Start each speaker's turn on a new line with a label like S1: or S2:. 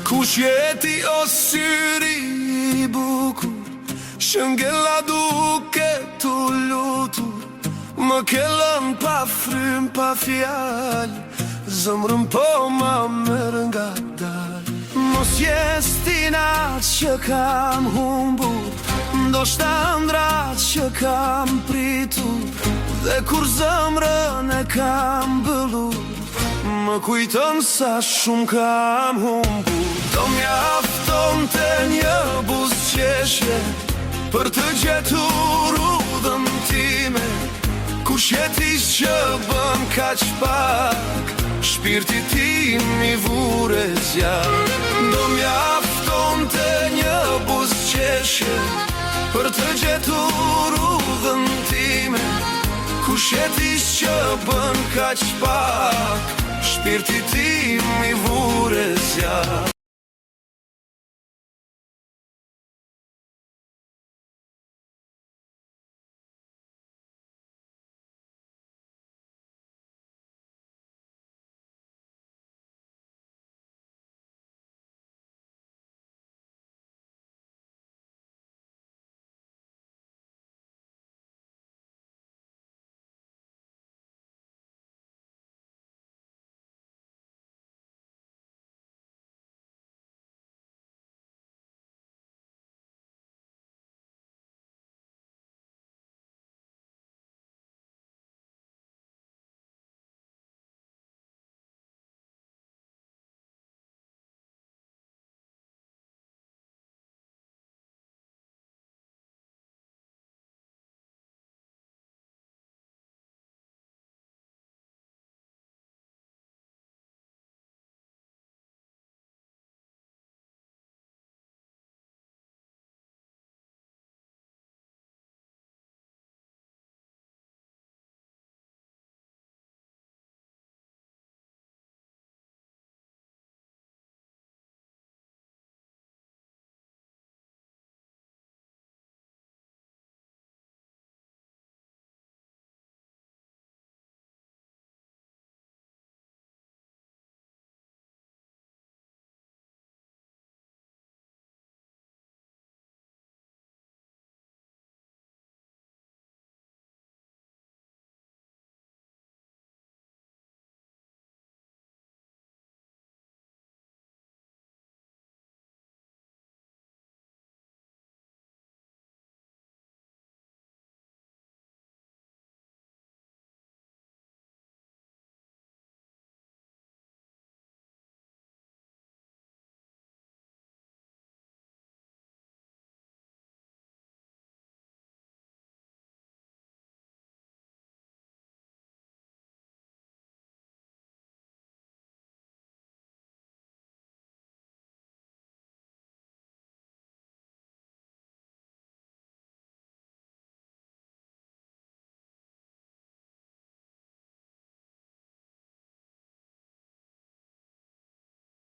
S1: Kush jeti o syri I bukur, shëngella duke t'u lutur, më kellën pa frym, pa fjal, zemrën po ma merr nga dal. Mos jestina që kam humbur, ndoshta ëndrat që kam pritur, dhe kur zemrën e kam bëllur, më kujton sa shumë kam humbur. Do mjafton të një buzëqeshje për të gjetur udhën time, kush jetis që bën kaq pak, shpirti tim I vure zjarr. Do mjafton të një buzëqeshje për të gjetur udhën time, kush jetis që bën kaq pak, shpirti tim I vure zjarr.